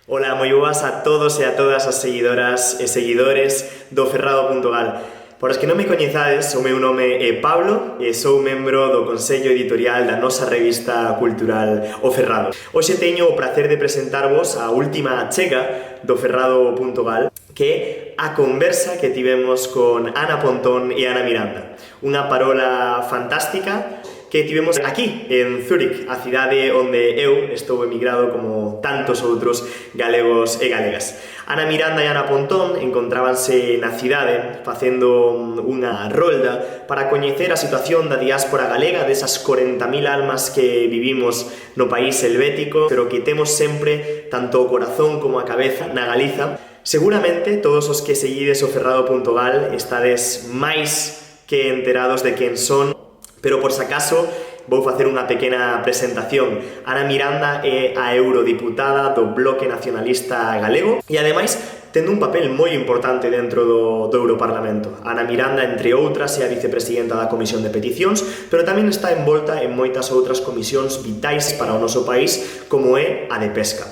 Ola, moi boas a todos e a todas as seguidoras e seguidores do Ferrado.gal. Por os que non me coñezades, o meu nome é Pablo e sou membro do Consello Editorial da nosa revista cultural O Ferrado. Hoxe teño o placer de presentarvos a última achega do Ferrado.gal, que é a conversa que tivemos con Ana Pontón e Ana Miranda. Unha parola fantástica que tivemos aquí, en Zúrich, a cidade onde eu estou emigrado como tantos outros galegos e galegas. Ana Miranda e Ana Pontón encontrábanse na cidade facendo unha rolda para coñecer a situación da diáspora galega, desas 40.000 almas que vivimos no país helvético, pero que temos sempre tanto o corazón como a cabeza na Galiza. Seguramente todos os que seguides o Ferrado.gal estades máis que enterados de quen son, pero por si acaso vou facer unha pequena presentación. Ana Miranda é a eurodiputada do Bloque Nacionalista Galego e ademais tendo un papel moi importante dentro do Europarlamento. Ana Miranda, entre outras, é a vicepresidenta da Comisión de Peticións, pero tamén está envolta en moitas outras comisións vitais para o noso país, como é a de Pesca.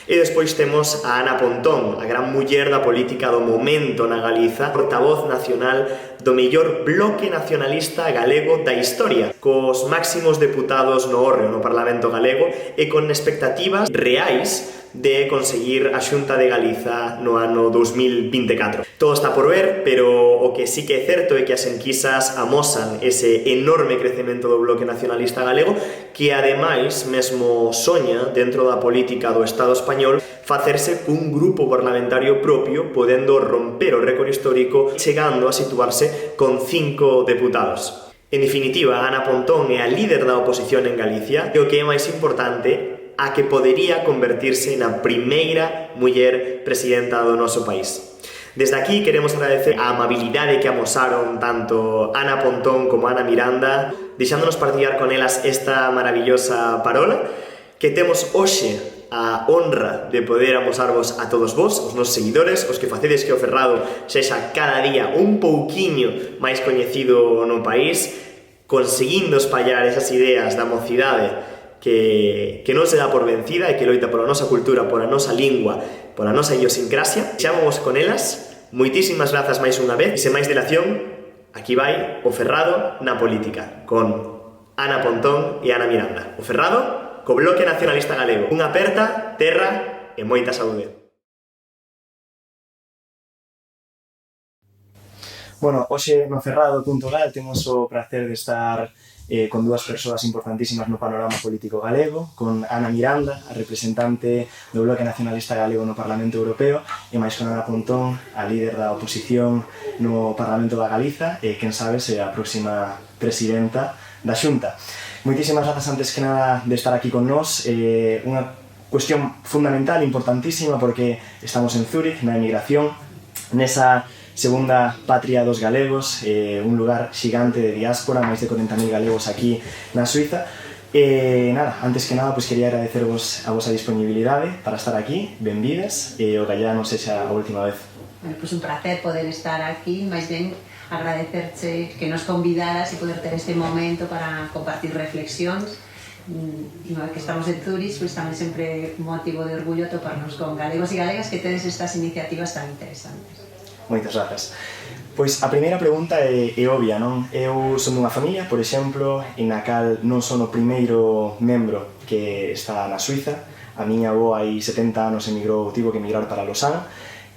E despois temos a Ana Pontón, a gran muller da política do momento na Galiza, portavoz nacional do mellor bloque nacionalista galego da historia, cos máximos deputados no hórreo no Parlamento galego e con expectativas reais de conseguir a Xunta de Galiza no ano 2024. Todo está por ver, pero o que sí que é certo é que as enquisas amosan ese enorme crecemento do bloque nacionalista galego, que ademais mesmo soña dentro da política do Estado español facerse cun grupo parlamentario propio, podendo romper o récord histórico, chegando a situarse con 5 deputados. En definitiva, Ana Pontón é a líder da oposición en Galicia e o que é máis importante, a que podería convertirse na primeira muller presidenta do noso país. Desde aquí queremos agradecer a amabilidade que amosaron tanto Ana Pontón como Ana Miranda, deixándonos partillar con elas esta maravillosa parola, que temos hoxe a honra de poder amosarvos a todos vos, os nosos seguidores, os que facedes que o Ferrado sexa cada día un pouquiño máis coñecido no país, conseguindo espallar esas ideas da mocidade que non se dá por vencida e que loita pola nosa cultura, pola nosa lingua, pola nosa idiosincrasia. Xamamos con elas, moitísimas grazas máis unha vez, e sen máis dilación, aquí vai o Ferrado na política, con Ana Pontón e Ana Miranda. O Ferrado co Bloque Nacionalista Galego. Unha aperta, terra e moita saúde. Bueno, hoxe no Ferrado.gal temos o placer de estar con dúas persoas importantísimas no panorama político galego, con Ana Miranda, a representante do Bloque Nacionalista Galego no Parlamento Europeo, e máis con Ana Pontón, a líder da oposición no Parlamento da Galiza, e quen sabe se a próxima presidenta da Xunta. Moitísimas grazas antes que nada de estar aquí con nós, unha cuestión fundamental, importantísima, porque estamos en Zúrich, na emigración, nesa segunda patria dos galegos, un lugar xigante de diáspora, máis de 40.000 galegos aquí na Suiza. Nada, antes que nada, quería agradecervos a vosa disponibilidade para estar aquí, benvides, e o gallá non sexa a última vez. Bueno, un placer poder estar aquí, máis ben agradecerche que nos convidaras e poder ter este momento para compartir reflexións. E unha vez que estamos en Zúrich, tamén sempre motivo de orgullo toparnos con galegos e galegas que tedes estas iniciativas tan interesantes. Moitas grazas. Pois a primeira pregunta é obvia, non? Eu son dunha familia, por exemplo, en a cal non son o primeiro membro que está na Suiza. A miña avó hai 70 anos emigrou, tivo que emigrar para Lausanne.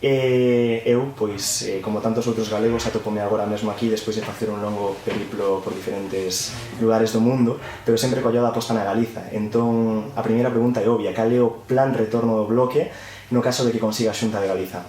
E eu, pois, como tantos outros galegos, atopome agora mesmo aquí despois de facer un longo periplo por diferentes lugares do mundo, pero sempre coa da posta na Galiza. Entón, a primeira pregunta é obvia, cal é o plan retorno do bloque no caso de que consiga a Xunta de Galiza?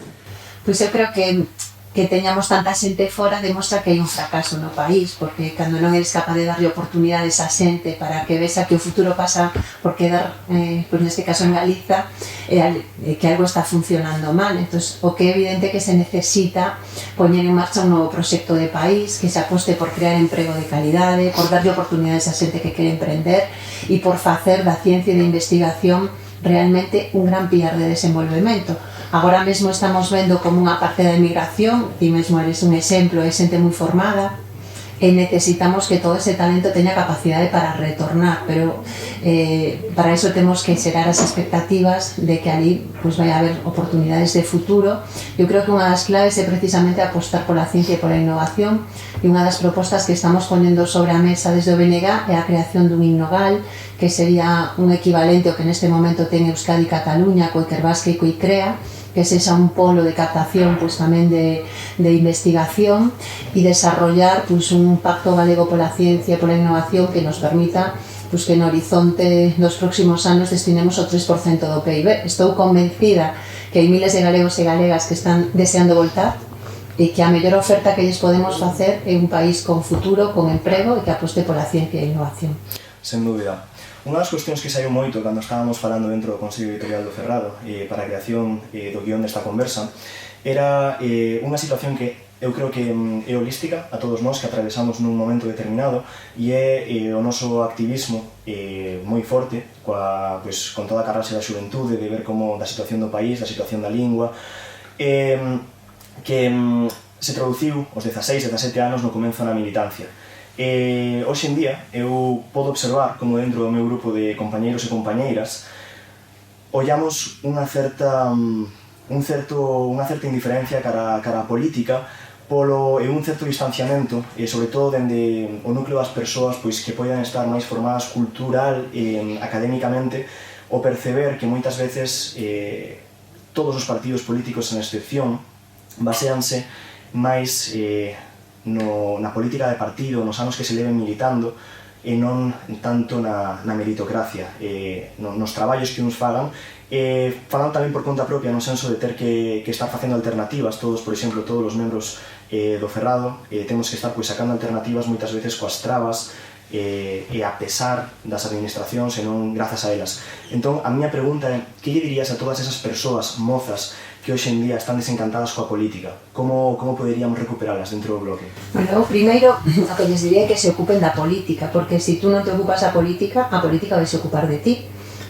Pois eu creo que teñamos tanta xente fora demostra que hai un fracaso no país, porque cando non eres capaz de darlle oportunidades a xente para que vexa que o futuro pasa por quedar, pois neste caso en Galiza, que algo está funcionando mal. Entón, o que é evidente que se necesita poñer en marcha un novo proxecto de país, que se aposte por crear emprego de calidade, por darlle oportunidades a xente que quere emprender e por facer da ciencia e da investigación realmente un gran pilar de desenvolvemento. Agora mesmo estamos vendo como unha parte da emigración, ti mesmo eres un exemplo, é xente moi formada, e necesitamos que todo ese talento teña capacidade para retornar, pero Para eso temos que xerar as expectativas de que ali pues, vai haber oportunidades de futuro. Eu creo que unha das claves é precisamente apostar pola ciencia e pola innovación, e unha das propostas que estamos ponendo sobre a mesa desde o BNG é a creación dun Innogal, que sería un equivalente ao que neste momento ten Euskadi e Cataluña, co Ikerbasque e co ICREA, que sexa un polo de captación pues, tamén de investigación e desarrollar pues, un pacto galego pola ciencia e pola innovación que nos permita pues, que no horizonte dos próximos anos destinemos o 3% do PIB. Estou convencida que hai miles de galegos e galegas que están deseando voltar e que a mellor oferta que lles podemos facer é un país con futuro, con emprego e que aposte pola ciencia e innovación. Sen dúbida. Unha das cuestións que saiu moito cando estábamos falando dentro do Consello Editorial do Ferrado para a creación do guión desta conversa era unha situación que eu creo que é holística a todos nós que atravesamos nun momento determinado e é o noso activismo moi forte pues, con toda a carrase da xuventude de ver como da situación do país, da situación da lingua que se traduciu aos 16, 17 anos no comenzo na militancia. Hoxe en día eu podo observar como dentro do meu grupo de compañeiros e compañeiras ollamos unha certa indiferencia cara a política e un certo distanciamento sobre todo dende o núcleo das persoas pois, que poidan estar máis formadas cultural e académicamente o perceber que moitas veces todos os partidos políticos en excepción baseanse máis na política de partido, nos anos que se leven militando e non tanto na meritocracia, nos traballos que uns fagan, falan tamén por conta propia no senso de ter que estar facendo alternativas, todos, por exemplo, todos os membros do Ferrado, temos que estar sacando alternativas moitas veces coas trabas e a pesar das administracións e non grazas a elas. Entón, a miña pregunta é, que lle dirías a todas esas persoas mozas que hoxe en día están desencantadas coa política? Como poderíamos recuperalas dentro do bloque? Bueno, primeiro, o que lles diría é que se ocupen da política, porque se tú non te ocupas a política vai se ocupar de ti.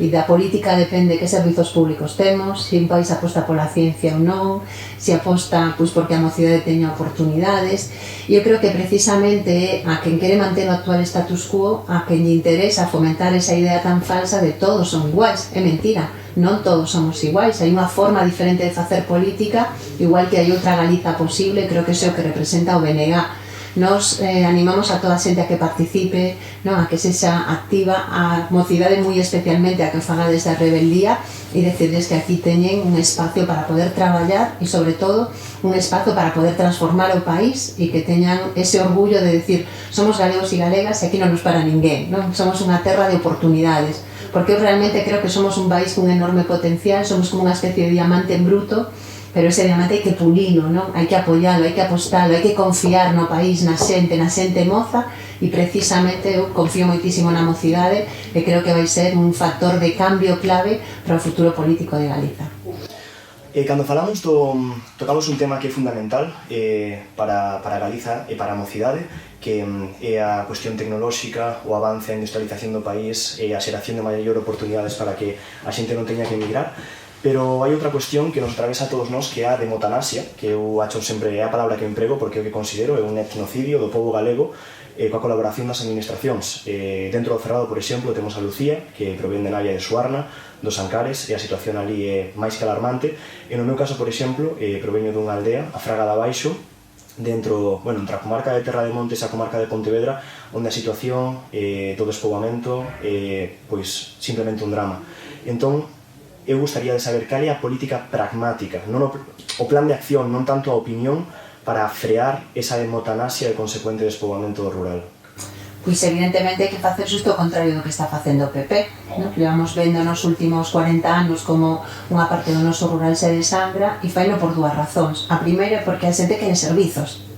E da política depende que servizos públicos temos, se un país aposta pola ciencia ou non, se aposta pois, porque a mocidade teña oportunidades. E eu creo que precisamente a quen quere manter o actual status quo, a quen lle interesa fomentar esa idea tan falsa de todos son iguais. É mentira, non todos somos iguais, hai unha forma diferente de facer política, igual que hai outra Galiza posible, creo que iso é o que representa o BNG. Nos animamos a toda a xente a que participe, non? A que sexa activa, a mocidade moi especialmente a que faga desde a rebeldía e decirles que aquí teñen un espacio para poder traballar e sobre todo un espacio para poder transformar o país e que teñan ese orgullo de decir somos galegos e galegas e aquí non nos para ninguén, non? Somos unha terra de oportunidades, porque eu realmente creo que somos un país con enorme potencial, somos como unha especie de diamante en bruto, pero ese diamante hai que pulilo, non? Hai que apoialo, hai que apostalo, hai que confiar no país, na xente moza e precisamente eu confío moitísimo na mocidade e creo que vai ser un factor de cambio clave para o futuro político de Galiza. Cando falamos tocamos un tema que é fundamental para Galiza e para a mocidade, que é a cuestión tecnolóxica, o avance, a industrialización do país e a xeración de maior oportunidades para que a xente non teña que emigrar. Pero hai outra cuestión que nos atravesa a todos nós, que é a de eutanasia, que eu acho sempre é a palabra que emprego porque o que considero é un etnocidio do pobo galego coa colaboración das administracións. Dentro do Ferrado, por exemplo, temos a Lucía, que provén de Navia de Suarna, dos Ancares, e a situación ali é máis que alarmante. E no meu caso, por exemplo, proveño dunha aldea, a Fraga de Abaixo, entre a comarca de Terra de Montes e a comarca de Pontevedra, onde a situación do despoboamento é simplemente un drama. Entón, eu gostaría de saber cal é a política pragmática, non o plan de acción, non tanto a opinión, para frear esa hemotanasia e consecuente despoboamento do rural. Pois evidentemente hai que facer xusto o contrario do que está facendo o PP, non? Llevamos vendo nos últimos 40 anos como unha parte do noso rural se desangra e faino por dúas razóns. A primeira é porque a xente quere servizos.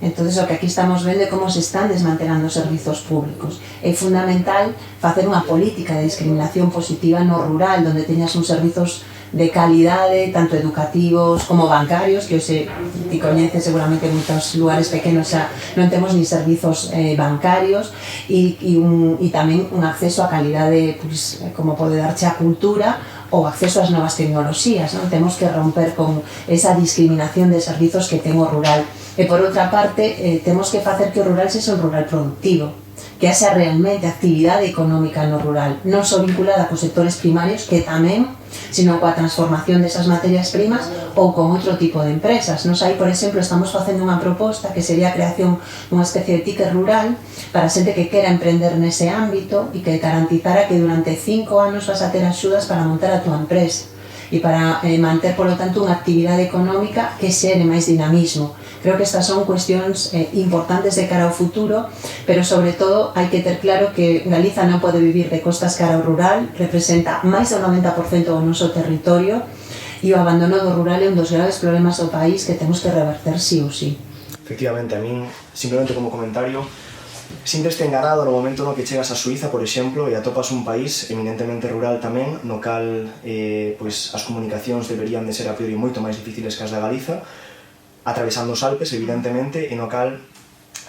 Entonces, o que aquí estamos vendo é como se están desmantelando os servizos públicos. É fundamental facer unha política de discriminación positiva no rural, onde teñas uns servizos de calidade, tanto educativos como bancarios, que hoxe ti coñeces seguramente en moitos lugares pequenos xa non temos ni servizos bancarios e tamén un acceso a calidade, como pode darche a cultura ou acceso ás novas tecnoloxías, non? Temos que romper con esa discriminación de servizos que ten o rural. E por outra parte, temos que facer que o rural sexa un rural productivo. que haxa realmente actividade económica no rural, non só vinculada cos sectores primarios, que tamén, sino coa transformación desas materias primas ou con outro tipo de empresas. Nos aí, por exemplo, estamos facendo unha proposta que sería a creación dunha especie de ticket rural para a xente que quera emprender nese ámbito e que garantizara que durante 5 anos vas a ter axudas para montar a tua empresa e para manter, polo tanto, unha actividade económica que xere máis dinamismo. Creo que estas son cuestións importantes de cara ao futuro, pero sobre todo hai que ter claro que Galiza non pode vivir de costas cara ao rural, representa máis do 90% do noso territorio e o abandono do rural é un dos graves problemas do país que temos que reverter sí ou sí. Efectivamente, a min, simplemente como comentario, sintes-te enganado no momento no que chegas a Suiza, por exemplo, e atopas un país eminentemente rural tamén, no cal pois, as comunicacións deberían de ser a priori moito máis difíciles que as da Galiza, atravesando os Alpes, evidentemente, e no cal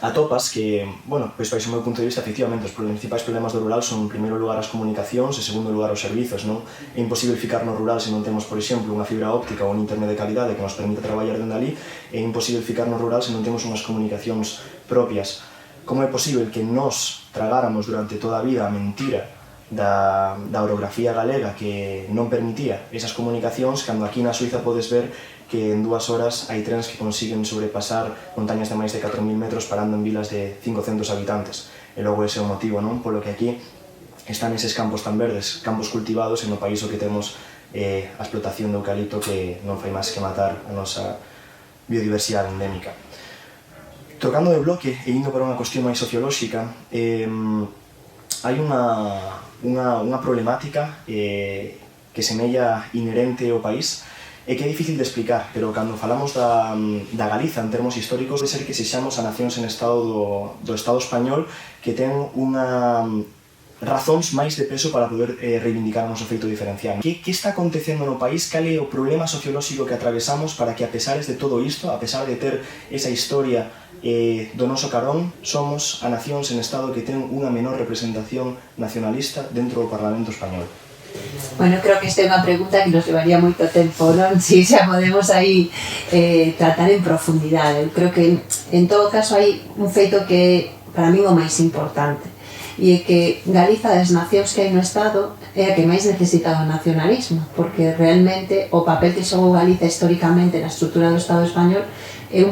atopas que, bueno, pois baixo o meu punto de vista, efectivamente, os principais problemas do rural son, en primeiro lugar, as comunicacións, e, segundo lugar, os servizos, non? É imposible ficar no rural se non temos, por exemplo, unha fibra óptica ou un internet de calidade que nos permita traballar dende ali, e é imposible ficar no rural se non temos unhas comunicacións propias. Como é posible que nós tragáramos durante toda a vida a mentira da orografía galega que non permitía esas comunicacións, cando aquí na Suiza podes ver que en 2 horas hai trens que consiguen sobrepasar montañas de máis de 4.000 metros parando en vilas de 500 habitantes. E logo ese é o motivo, non? Polo que aquí están eses campos tan verdes, campos cultivados, e no país o que temos a explotación de eucalipto que non fai máis que matar a nosa biodiversidade endémica. Trocando de bloque e indo para unha cuestión máis sociolóxica, hai unha problemática que semella inherente ao país e que é difícil de explicar, pero cando falamos da Galiza en termos históricos, de ser que sexamos a nacións en estado do Estado español que ten unha razóns máis de peso para poder reivindicar o noso feito diferencial. Que está acontecendo no país? Cal é o problema sociolóxico que atravesamos para que, a pesares de todo isto, a pesar de ter esa historia do noso carón, somos a nacións en estado que ten unha menor representación nacionalista dentro do Parlamento español? Bueno, creo que esta é unha pregunta que nos levaría moito tempo, non? Si xa podemos aí tratar en profundidade. Eu creo que, en todo caso, hai un feito que para mí é o máis importante, e é que Galiza, das nacións que hai no Estado, é a que máis necesita o nacionalismo, porque realmente o papel que xogou Galiza históricamente na estrutura do Estado español é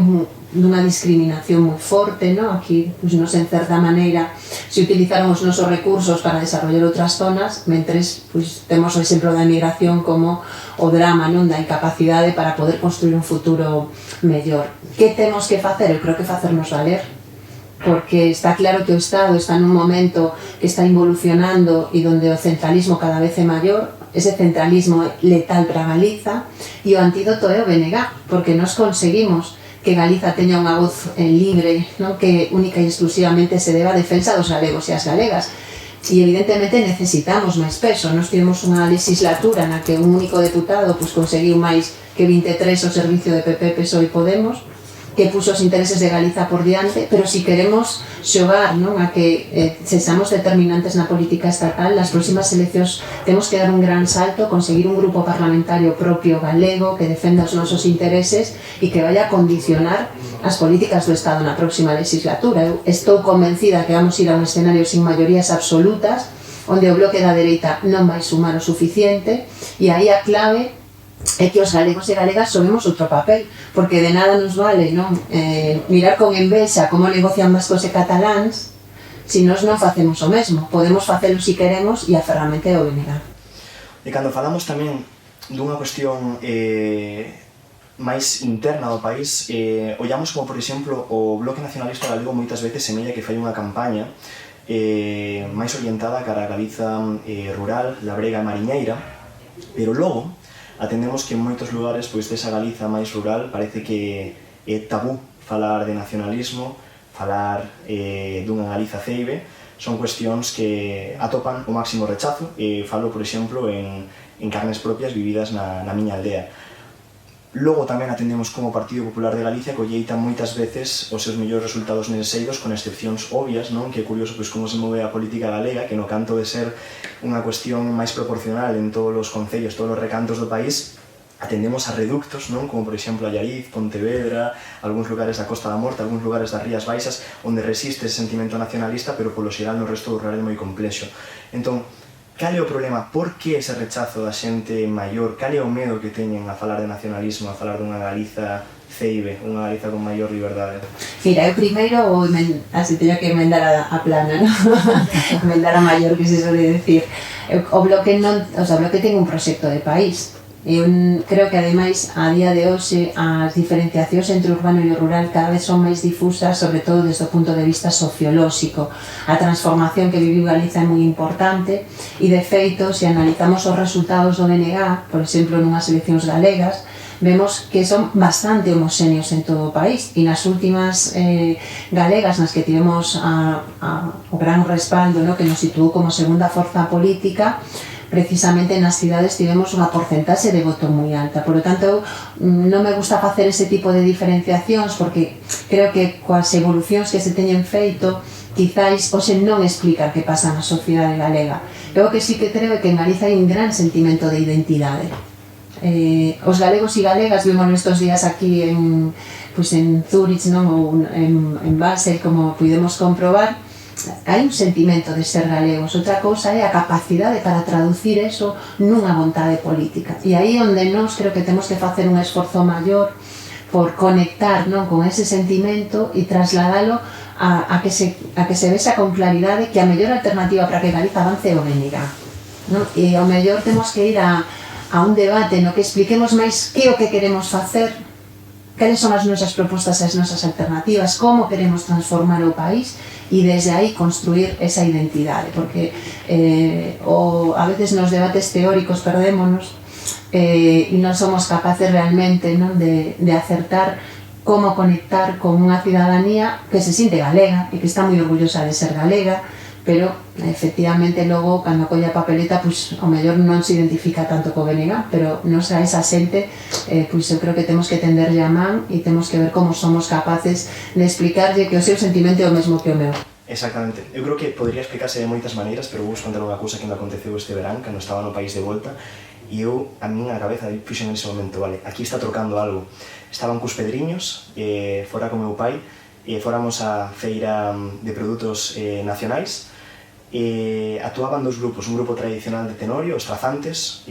dunha discriminación moi forte, non? Aquí, nos en certa maneira, se utilizaron os nosos recursos para desarrollar outras zonas, mentres temos o exemplo da emigración como o drama, non? Da incapacidade para poder construir un futuro mellor. Que temos que facer? Eu creo que facernos valer, porque está claro que o Estado está nun momento que está involucionando e donde o centralismo cada vez é maior. Ese centralismo é letal para Galiza, e o antídoto é o BNG, porque nos conseguimos que Galiza teña unha voz libre, non? Que única e exclusivamente se deba a defensa dos galegos e as galegas. E evidentemente necesitamos máis peso. Nos tivemos unha legislatura na que un único deputado conseguiu máis que 23 ao servicio de PP, PSOE e Podemos, que puso os intereses de Galiza por diante, pero si queremos xogar, non? A que sexamos determinantes na política estatal, nas próximas eleccións temos que dar un gran salto, conseguir un grupo parlamentario propio galego que defenda os nosos intereses e que vaya a condicionar as políticas do Estado na próxima legislatura. Eu estou convencida que vamos ir a un escenario sin maiorías absolutas, onde o bloque da dereita non vai sumar o suficiente, e aí a clave é que os galegos e galegas xoguemos outro papel, porque de nada nos vale, non? Mirar con envexa como negocian vascos e cataláns se nós non facemos o mesmo. Podemos facelo se queremos, e a ferramenta é o BNG. E cando falamos tamén dunha cuestión máis interna do país, ollamos como, por exemplo, o Bloque Nacionalista Galego moitas veces semella que fai unha campaña máis orientada cara a Galiza rural, labrega e mariñeira, pero logo atendemos que en moitos lugares desa Galiza máis rural parece que é tabú falar de nacionalismo, falar dunha Galiza ceibe. Son cuestións que atopan o máximo rechazo, e falo, por exemplo, en carnes propias vividas na miña aldea. Logo tamén atendemos como o Partido Popular de Galicia colleita moitas veces os seus mellores resultados neses eidos, con excepcións obvias, non? Que é curioso como se move a política galega, que no canto de ser unha cuestión máis proporcional en todos os concellos, todos os recantos do país, atendemos a reductos, non? Como por exemplo a Allariz, Pontevedra, algúns lugares da Costa da Morte, algúns lugares das Rías Baixas, onde resiste ese sentimento nacionalista, pero polo xeral no resto do rural é moi complexo. Entón, cal é o problema? Por que ese rechazo da xente maior? Cal é o medo que teñen a falar de nacionalismo, a falar dunha Galiza ceibe, unha Galiza con maior liberdade? Mira, eu primeiro, así teño que emendar a plana, ¿no? Emendar a maior, que se suele decir. O Bloque ten un proxecto de país. Eu creo que ademais a día de hoxe as diferenciacións entre o urbano e o rural cada vez son máis difusas, sobre todo desde o punto de vista sociolóxico. A transformación que viviu Galiza é moi importante e, de feito, se analizamos os resultados do BNG, por exemplo, nunhas eleccións galegas, vemos que son bastante homoxéneos en todo o país, e nas últimas galegas nas que tivemos o gran respaldo, no, que nos situou como segunda forza política, precisamente nas cidades tivemos unha porcentaxe de voto moi alta. Por lo tanto, non me gusta facer ese tipo de diferenciacións, porque creo que coas evolucións que se teñen feito, quizáis hoxe non explica que pasa na sociedade galega. Eu que sí que creo é que en Galiza hai un gran sentimento de identidade. Os galegos e galegas vimos estes días aquí en Zurich, non? Ou en Basel, como pudemos comprobar, hai un sentimento de ser galegos. Outra cousa é a capacidade para traducir eso nunha vontade política, e aí onde nós creo que temos que facer un esforzo maior por conectar, non, con ese sentimento e trasladalo a que se vexa con claridade que a mellor alternativa para que Galiza avance é o BNG, non? E ao mellor temos que ir a un debate no que expliquemos máis que o que queremos facer, cales son as nosas propostas e as nosas alternativas, como queremos transformar o país, e desde aí construir esa identidade, porque a veces nos debates teóricos perdémonos e non somos capaces realmente, non, de acertar como conectar con unha cidadanía que se siente galega e que está moi orgullosa de ser galega, pero efectivamente logo cando colle a papeleta, pois ao mellor non se identifica tanto co BNG, pero nos a esa xente, pois eu creo que temos que tenderlle a man e temos que ver como somos capaces de explicarlle que o seu sentimento é o mesmo que o meu. Exactamente. Eu creo que podría explicarse de moitas maneiras, pero vou contar unha cousa que me aconteceu este verán, cando estaba no país de volta, e a miña cabeza fixo en ese momento, vale, aquí está trocando algo. Estaban cos Pedriños, fora con meu pai, e fóramos a feira de produtos nacionais, e actuaban dos grupos, un grupo tradicional de Tenorio, os Trazantes,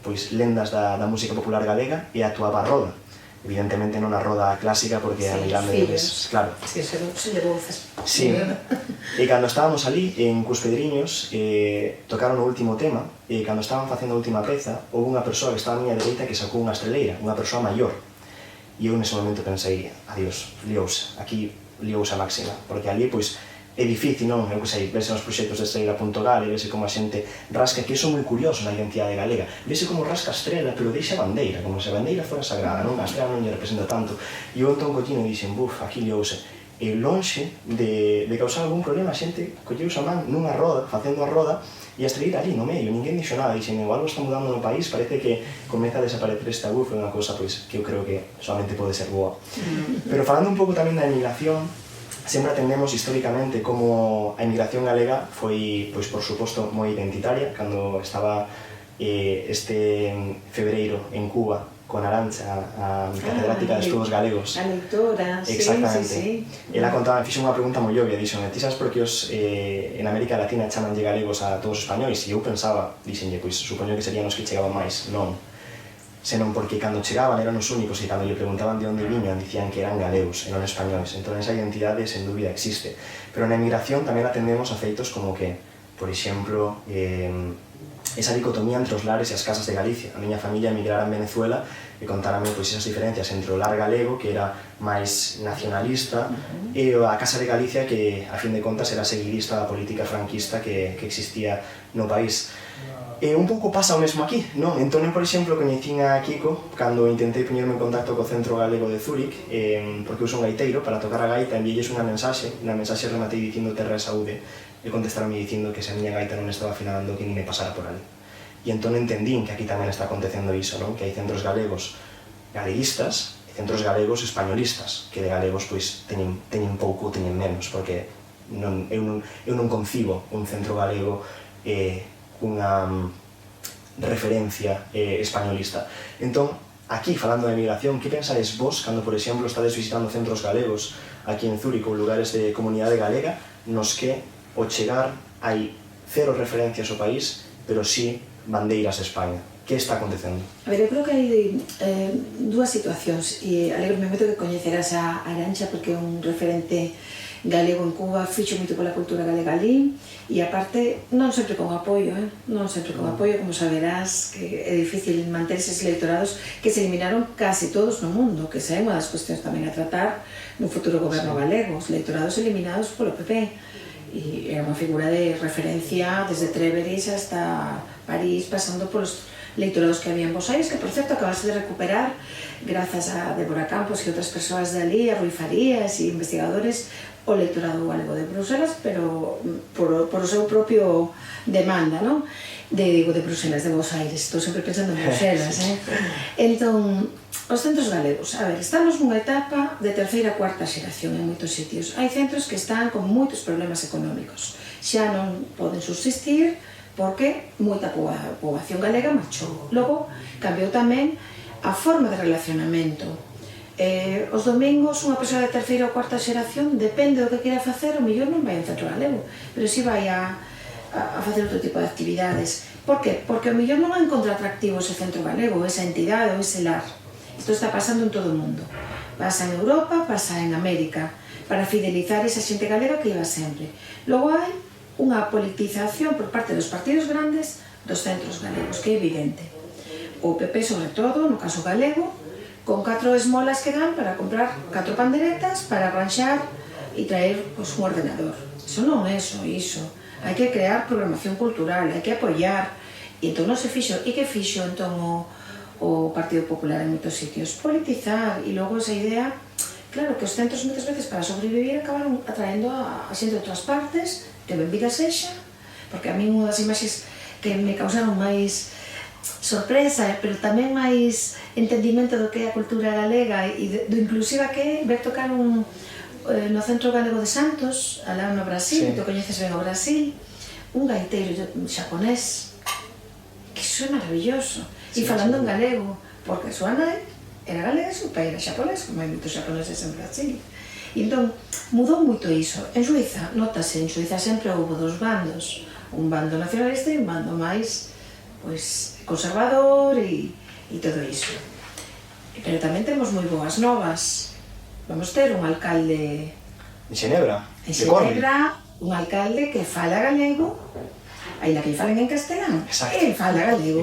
pois lendas da música popular galega, e actuaba a Roda. Evidentemente non a Roda clásica, porque a mirame deles, claro. Sí, son de voces. Sí, e cando estábamos ali, en Cus Pedriños, tocaron o último tema, e cando estaban facendo a última peza, houve unha persoa que estaba a miña dereita que sacou unha estreleira, unha persoa maior. E eu nese momento pensei, adiós, liouse, aquí liouse a máxima, porque ali, pois, é difícil, non? Eu que sei, vese nos proxectos de Estrela.gal e vese como a xente rasca, que iso é moi curioso na identidade galega, vese como rasca a estrela, pero deixa a bandeira, como se a bandeira fora sagrada, non? A estrela non lle representa tanto. E eu entón collín e dixen, buf, aquí liouse. E lonxe de causar algún problema, a xente colleuse a man nunha roda, facendo a roda, e a estrela ali no medio, ninguén dixo nada, dixen, algo está mudando no país, parece que comeza a desaparecer esta buf, é unha cousa, pois, que eu creo que solamente pode ser boa. Pero falando un pouco tamén da emigración, sempre atendemos históricamente como a emigración galega foi, pois, por suposto, moi identitaria. Cando estaba este febreiro en Cuba con Arantxa, a catedrática de estudos galegos. A leitora, exactamente. Sí. Ela contaba, fixe unha pregunta moi obvia, dixome, ti sabes por que os en América Latina chamanlle galegos a todos os españois? E eu pensaba, dixenlle, pois supoño que serían os que chegaban máis. Non. Senón porque cando chegaban eran os únicos e cando lle preguntaban de onde viñan dicían que eran galegos e non españoles. Entón esa identidade sen dúbida existe. Pero na emigración tamén atendemos a feitos como que, por exemplo, esa dicotomía entre os lares e as casas de Galicia. A miña familia emigrara en Venezuela e contarame pois esas diferencias entre o lar galego, que era máis nacionalista, e a casa de Galicia, que a fin de contas era seguidista da política franquista que existía no país. Un pouco pasa o mesmo aquí, non? Entón, por exemplo, coñecín a Kiko cando intentei poñerme en contacto co Centro Galego de Zúrich, porque eu son gaiteiro, para tocar a gaita envielles unha mensaxe, na mensaxe rematei dicindo terra e saúde, e contestaronme dicindo que se a miña gaita non estaba afinando que ni me pasara por ali. E entón entendín que aquí tamén está acontecendo iso, non? Que hai centros galegos galeguistas e centros galegos españolistas, que de galegos pois teñen pouco ou teñen menos, porque eu non concibo un centro galego referencia españolista. Entón, aquí, falando de migración, que pensades vos cando, por exemplo, estades visitando centros galegos aquí en Zúrico ou lugares de comunidade galega nos que, ao chegar, hai cero referencias ao país, pero sí bandeiras de España? Que está acontecendo? A ver, eu creo que hai dúas situacións e alegro-me moito que coñeceras a Arantxa porque é un referente galego en Cuba, fixo moito pola cultura galega ali e aparte non sempre con apoio, non sempre con apoio, como saberás que é difícil manter eses electorados que se eliminaron casi todos no mundo, que esa é unha das cuestións tamén a tratar no futuro goberno galego, os electorados eliminados polo PP e era unha figura de referencia desde Treveris hasta París, pasando polos electorados que había en Bos Aires, que por certo acabase de recuperar grazas a Débora Campos e outras persoas de ali, a Rui Farías e investigadores, o electorado galego de Bruselas, pero por o seu propio demanda, non? De Bruselas, de Bos Aires, estou sempre pensando en Bruselas, Entón, os centros galegos, a ver, estamos nunha etapa de terceira, cuarta xeración en moitos sitios. Hai centros que están con moitos problemas económicos, xa non poden subsistir, porque moita poboación galega marchou. Logo, cambiou tamén a forma de relacionamento. Os domingos, unha persoa de terceira ou cuarta xeración, depende do que queira facer, o mellor non vai ao centro galego, pero si vai a facer outro tipo de actividades. Por que? Porque o mellor non vai encontrar atractivo ese centro galego, esa entidade ou ese lar. Isto está pasando en todo o mundo. Pasa en Europa, pasa en América, para fidelizar esa xente galega que iba sempre. Logo hai unha politización por parte dos partidos grandes dos centros galegos, que é evidente. O PP, sobre todo, no caso galego, con 4 esmolas que dan para comprar 4 panderetas para arranxar e traer un ordenador. Iso non é só iso. Hai que crear programación cultural, hai que apoiar. E entón non se fixo. E que fixo entón o Partido Popular en moitos sitios? Politizar. E logo esa idea, claro, que os centros moitas veces para sobrevivir acabaron atraendo a xente de outras partes, que benvida sexa, porque a mí unha das imaxes que me causaron máis sorpresa, pero tamén máis entendimento do que é a cultura galega e do inclusiva que é ver tocar no Centro Galego de Santos, alá no Brasil, que coñeces ben o Brasil, un gaiteiro xaponés, que iso é maravilloso, e falando en galego, porque a súa nai era galega e o pai era xaponés, como hai moitos xaponeses en Brasil. E entón, mudou moito iso. En Suiza, notase, en Suiza sempre houve dos bandos, un bando nacionalista e un bando máis conservador e todo iso. Pero tamén temos moi boas novas. Vamos ter un alcalde En Xenebra, en Xenebra, un alcalde que fala galego, aínda que falen en castelán, el fala galego,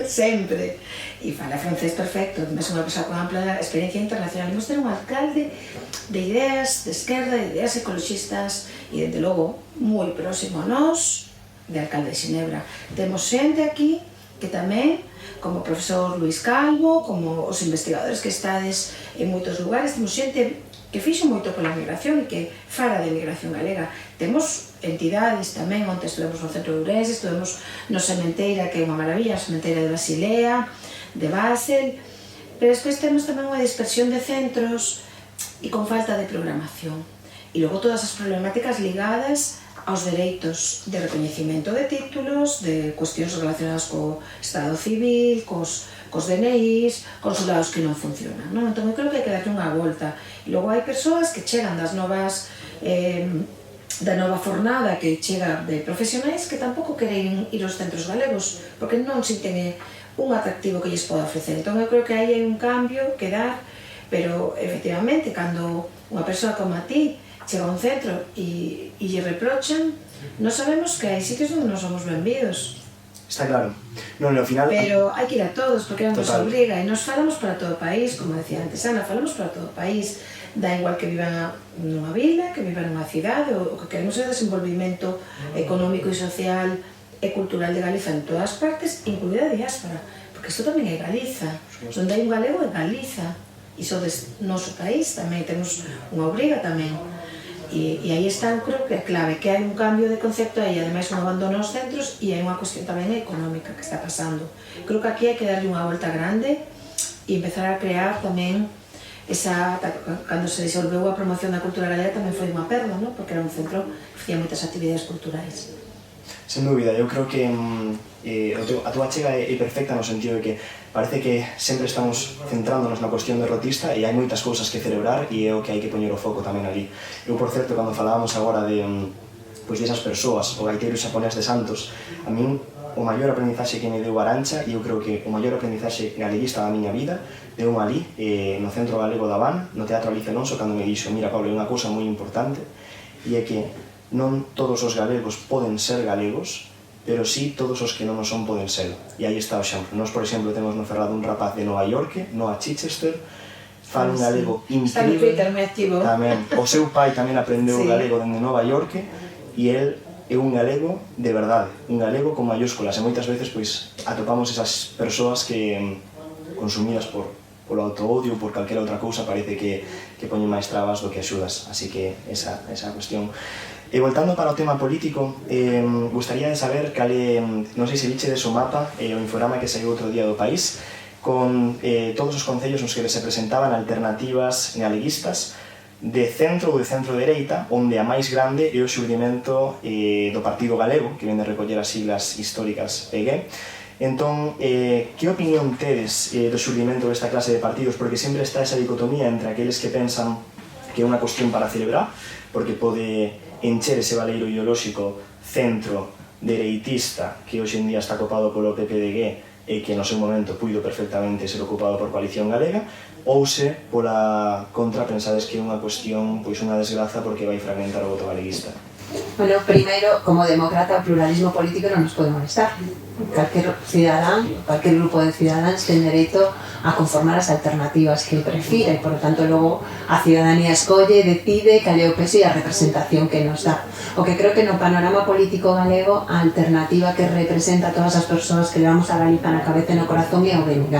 sempre, e fala francés perfecto, é unha persoa con ampla experiencia internacional. Imos ter un alcalde de ideas de esquerda, de ideas ecologistas, e, desde logo, moi próximo a nós, de alcalde de Xenebra. Temos xente aquí que tamén, como o profesor Luis Calvo, como os investigadores que estades en moitos lugares, temos xente que fixo moito pola migración e que fala de migración galega. Temos entidades tamén, onde estuvemos no centro de Ourense, estuvemos no Sementeira, que é unha maravilla, a Sementeira de Basilea, de Basel, pero despois temos tamén unha dispersión de centros e con falta de programación. E logo todas as problemáticas ligadas aos dereitos de recoñecimento de títulos, de cuestións relacionadas co Estado Civil, cos DNIs, consulados que non funcionan, non? Entón, eu creo que hai que darlle unha volta. E logo hai persoas que chegan das novas da nova fornada que chega de profesionais que tampouco queren ir aos centros galegos porque non sinten un atractivo que lles poda ofrecer. Entón, eu creo que aí hai un cambio que dar, pero, efectivamente, cando unha persoa como a ti chega a un centro e lle reprochan, non sabemos que hai sitios onde non somos benvidos. Está claro. Non, ao final... Pero hai que ir a todos, porque non nos obriga, e nos falamos para todo o país, como decía antes Ana, falamos para todo o país. Da igual que vivan nunha vila, que vivan nunha cidade, o que queremos é o desenvolvimento económico e social e cultural de Galiza en todas partes, incluída a diáspora, porque isto tamén é Galiza. Onde hai un galego é Galiza. Iso do noso país tamén temos unha obriga tamén. E aí está, eu creo que é clave, que hai un cambio de concepto e ademais un abandono aos centros e hai unha cuestión tamén económica que está pasando. Creo que aquí hai que darlle unha volta grande e empezar a crear tamén esa... Cando se disolveu a promoción da cultura galega tamén foi unha perda, non? Porque era un centro que facía moitas actividades culturais. Sen dúbida, eu creo que a túa chega é perfecta no sentido de que parece que sempre estamos centrándonos na cuestión derrotista e hai moitas cousas que celebrar e é o que hai que poñer o foco tamén ali. Eu, por certo, cando falábamos agora de esas persoas, o gaiteiro xaponés de Santos, a min o maior aprendizaxe que me deu Arantxa, e eu creo que o maior aprendizaxe galeguista da miña vida, deu ali, no Centro Galego da Habana, no Teatro Alice Alonso, cando me dixo: mira, Pablo, é unha cousa moi importante, e é que non todos os galegos poden ser galegos, pero sí todos os que non o son poden ser. E aí está o exemplo. Nós, por exemplo, temos no Ferrado un rapaz de Nova York, Noah Chichester, fala un galego incrível. Tamén. O seu pai tamén aprendeu galego dende Nova York, e el é un galego de verdade, un galego con mayúsculas, e moitas veces pois atopamos esas persoas que consumidas polo autoodio ou por calquera outra cousa parece que poñen máis trabas do que axudas, así que esa é a cuestión. E voltando para o tema político, gustaría de saber cal é, non sei se vichedes o mapa, o infograma que saiu outro día do País, con todos os concellos nos que se presentaban alternativas galeguistas de centro ou de centro-dereita, onde a máis grande é o xurdimento do Partido Galego, que vende a recoller as siglas históricas PG. Entón, que opinión tedes do xurdimento desta clase de partidos? Porque sempre está esa dicotomía entre aqueles que pensan que é unha cuestión para celebrar, porque pode encher ese valeiro ideolóxico centro-dereitista que hoxe en día está copado polo PPDG e que no seu momento puido perfectamente ser ocupado por Coalición Galega, ou se pola contra pensades que é unha cuestión, pois unha desgraza porque vai fragmentar o voto galeguista. Bueno, primeiro, como demócrata, o pluralismo político non nos pode molestar. Calquer cidadán, calquer grupo de cidadáns ten dereito a conformar as alternativas que prefira e, por lo tanto, logo a cidadanía escolle, decide cal é o peso e a representación que nos dá. O que creo que no panorama político galego a alternativa que representa a todas as persoas que levamos a Galiza na cabeza e no corazón é o BNG.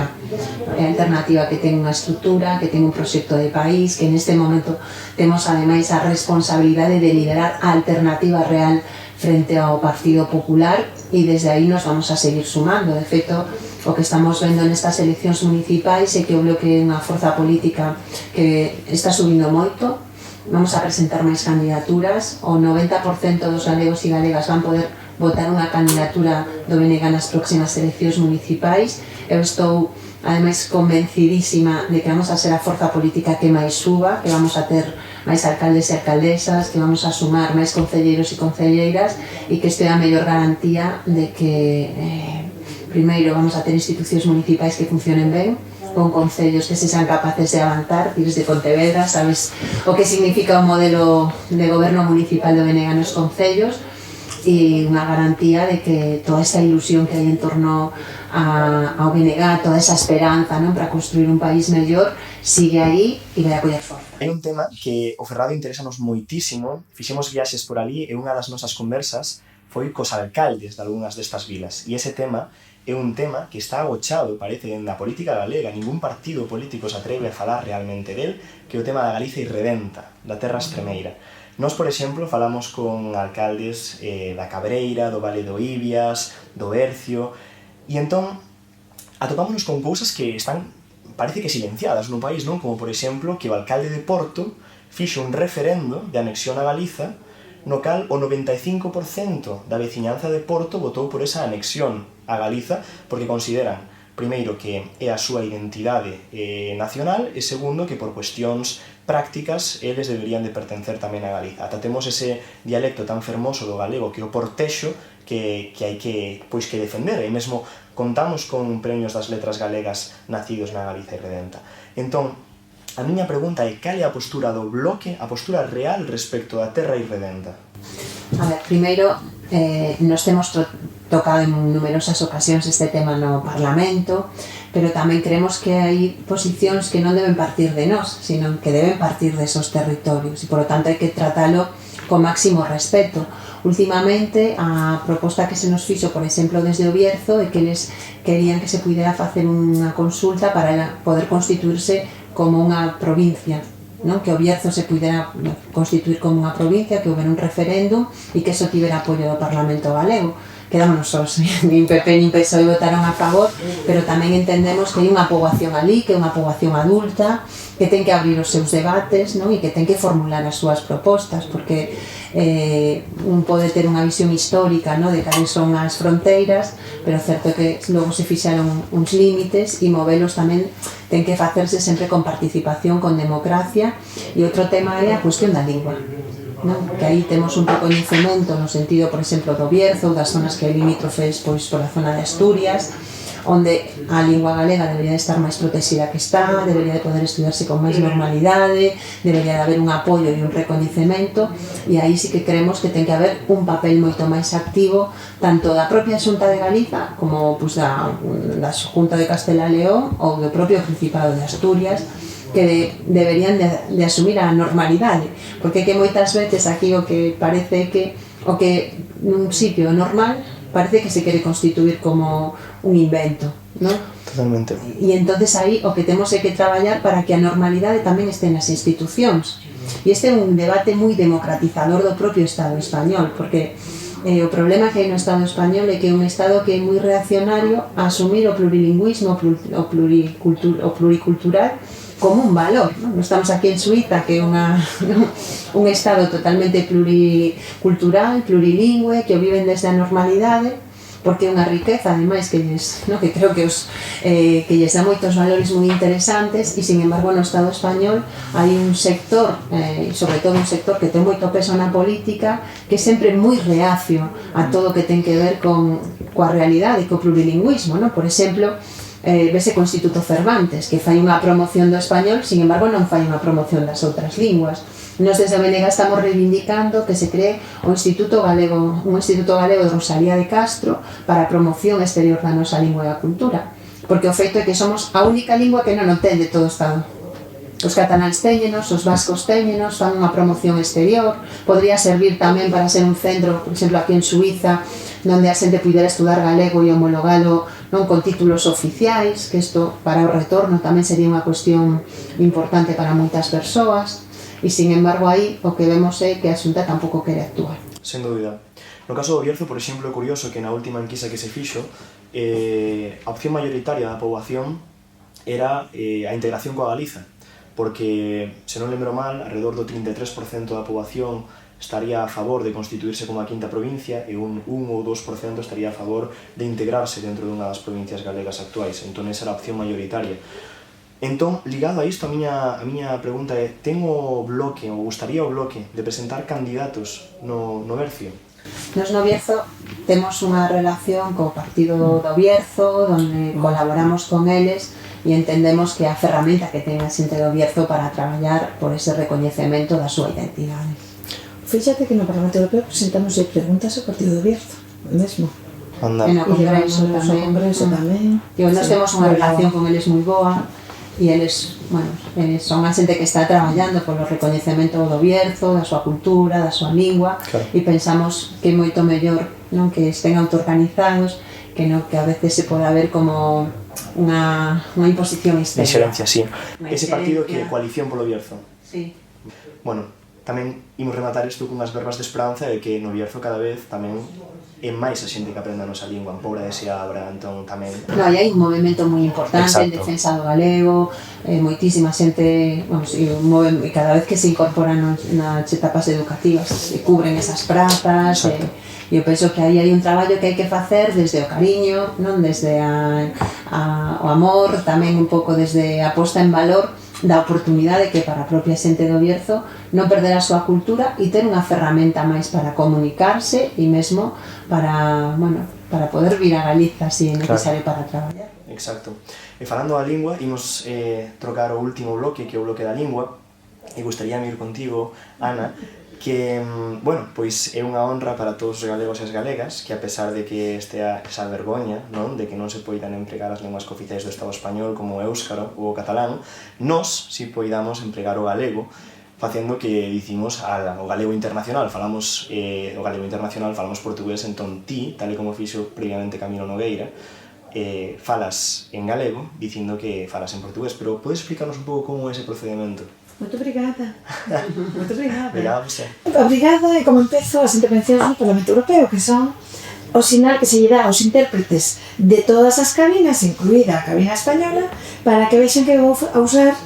É a alternativa que ten unha estrutura, que ten un proxecto de país, que neste momento temos ademais a responsabilidade de liderar a alternativa real frente ao Partido Popular e desde aí nos vamos a seguir sumando. De feito, o que estamos vendo nestas eleccións municipais é que o Bloque é unha forza política que está subindo moito. Vamos a presentar máis candidaturas, o 90% dos galegos e galegas van poder votar unha candidatura do BNG nas próximas eleccións municipais. Eu estou, ademais, convencidísima de que vamos a ser a forza política que máis suba, que vamos a ter máis alcaldes e alcaldesas, que vamos a sumar máis concelleiros e concelleiras e que isto é a mellor garantía de que, primeiro, vamos a ter institucións municipais que funcionen ben, con concellos que se sean capaces de avanzar. Tires de Pontevedra, sabes o que significa o modelo de goberno municipal do BNG nos concellos e unha garantía de que toda esta ilusión que hai en torno ao BNG, toda esa esperanza, non, para construir un país mellor, sigue aí e vai a coller forza. Hai un tema que o Ferrado interesanos moitísimo, fixemos viaxes por ali e unha das nosas conversas foi cos alcaldes de algunhas destas vilas, e ese tema é un tema que está agochado, parece, na política galega. Ningún partido político se atreve a falar realmente del, que é o tema da Galiza irredenta, da terra estremeira. Nós, por exemplo, falamos con alcaldes da Cabreira, do Vale do Ibias, do Hercio, e entón atopámonos con cousas que están, parece que silenciadas no país, non? Como, por exemplo, que o alcalde de Porto fixo un referendo de anexión a Galiza, no cal o 95% da veciñanza de Porto votou por esa anexión a Galiza porque consideran, primeiro, que é a súa identidade nacional e, segundo, que por cuestións prácticas eles deberían de pertencer tamén a Galiza. Ata temos ese dialecto tan fermoso do galego que é o portexo que hai que defender, e mesmo contamos con premios das letras galegas nacidos na Galiza irredenta. Entón, a miña pregunta é cal é a postura do Bloque, a postura real respecto da terra irredenta? A ver, primeiro, nos temos tocado en numerosas ocasións este tema no Parlamento, pero tamén creemos que hai posicións que non deben partir de nós, sino que deben partir de esos territorios, e, por lo tanto, hai que tratalo con máximo respeto. Últimamente, a proposta que se nos fixo, por exemplo, desde o Bierzo, é que eles querían que se pudera facer unha consulta para poder constituirse como unha provincia, non? Que o Bierzo se pudera constituir como unha provincia, que houbera un referéndum e que eso tivera apoio do Parlamento galego. Quedámonos sós, nin PP nin PSOE votaron a favor, pero tamén entendemos que hai unha poboación ali, que é unha poboación adulta, que ten que abrir os seus debates, non? E que ten que formular as súas propostas, porque un pode ter unha visión histórica, no, de cales son as fronteiras, pero certo é que logo se fixaron uns límites e movelos tamén ten que facerse sempre con participación, con democracia. E outro tema é a cuestión da lingua, non? Que aí temos un recoñecemento no sentido, por exemplo, do Bierzo, das zonas que hai limítrofes pois pola zona de Asturias, onde a lingua galega debería de estar máis protexida que está, debería de poder estudiarse con máis normalidade, debería de haber un apoio e un recoñecemento, e aí sí que creemos que ten que haber un papel moito máis activo tanto da propia Xunta de Galiza como pues, da Xunta de Castela e León ou do propio Principado de Asturias, que deberían de asumir a normalidade, porque que moitas veces aquí o que parece que o que nun sitio normal parece que se quere constituir como un invento, ¿no? Totalmente. E entonces aí o que temos é que traballar para que a normalidade tamén este nas institucións. E este é un debate moi democratizador do propio Estado español, porque o problema que hai no Estado español é que é un Estado que é moi reaccionario a asumir o plurilingüismo, o pluricultural como un valor, ¿no? Estamos aquí en Suiza, que é un estado totalmente pluricultural, plurilingüe, que o viven desde a normalidade, porque é unha riqueza, ademais, que creo que lles dá moitos valores moi interesantes, e, sin embargo, no Estado español hai un sector, sobre todo un sector que ten moito peso na política, que é sempre moi reacio a todo o que ten que ver coa realidade, co plurilingüismo, ¿no? Por exemplo, vese co Instituto Cervantes, que fai unha promoción do español, sin embargo non fai unha promoción das outras linguas. Nos desde BNG estamos reivindicando que se cree un Instituto Galego de Rosalía de Castro para a promoción exterior da nosa lingua e a cultura, porque o feito é que somos a única lingua que non o ten de todo o Estado. Os cataláns téñenos, os vascos téñenos, fan unha promoción exterior, podría servir tamén para ser un centro, por exemplo, aquí en Suiza, onde a xente pudera estudar galego e homologalo non con títulos oficiais, que isto para o retorno tamén sería unha cuestión importante para moitas persoas, e sin embargo aí o que vemos é que a Xunta tampouco quere actuar. Sen dúbida. No caso do Bierzo, por exemplo, é curioso que na última enquisa que se fixo, a opción mayoritaria da poboación era a integración coa Galiza, porque, se non lembro mal, alrededor do 33% da poboación estaría a favor de constituirse como a quinta provincia e un 1 ou 2% estaría a favor de integrarse dentro dunha das provincias galegas actuais. Entón, esa era a opción mayoritaria. Entón, ligado a isto, a miña pregunta é: ten o Bloque, ou gustaría o Bloque, de presentar candidatos no Bercio? Nos no Bierzo temos unha relación co partido do Bierzo, onde colaboramos con eles e entendemos que a ferramenta que ten a xente do Bierzo para traballar por ese recoñecemento da súa identidade. Fíxate que no Parlamento Europeo presentamos preguntas ao Partido do Bierzo, mesmo. Anda. E no Congreso tamén. Nós temos unha relación con eles moi boa, e eles son a xente que está traballando polo recoñecemento do Bierzo, da súa cultura, da súa lingua, claro. E pensamos que é moito mellor, non, que estén autoorganizados, que a veces se pode ver como unha imposición externa. Inxerencia, sí. Ese partido que é Coalición polo Bierzo. Sí. Bueno, tamén imos rematar isto cunhas verbas de esperanza de que no Bierzo cada vez tamén é máis a xente que aprenda a nosa lingua, en Pobra de se abra, entón tamén... No, hai un movimento moi importante en defensa do galego, moitísima xente, e cada vez que se incorporan nas etapas educativas se cubren esas prazas, e eu penso que aí hai un traballo que hai que facer desde o cariño, non, desde o amor, tamén un pouco desde a posta en valor da oportunidade que para a propia xente do Bierzo non perder a súa cultura e ter unha ferramenta máis para comunicarse e mesmo para poder vir a Galiza se é necesario para traballar. Exacto. E falando da lingua, imos trocar o último bloque, que é o bloque da lingua, e gustaría ir contigo, Ana, que, pois é unha honra para todos os galegos e as galegas, que a pesar de que estea esa vergoña, non, de que non se poidan empregar as linguas cooficiais do Estado español como o éuscaro ou o catalán, nós si poidamos empregar o galego, facendo que dicimos o galego internacional, falamos o galego internacional, falamos portugués, entón ti, tal e como fixo previamente Camilo Nogueira, falas en galego, dicindo que falas en portugués, pero podes explicarnos un pouco como é ese procedimento? Moito obrigada. Moito obrigada. Obrigada, você. Obrigada, e como empezo as intervencións no Parlamento Europeo, que son o sinal que se lle dá aos intérpretes de todas as cabinas, incluída a cabina española, para que vexan que vou a usar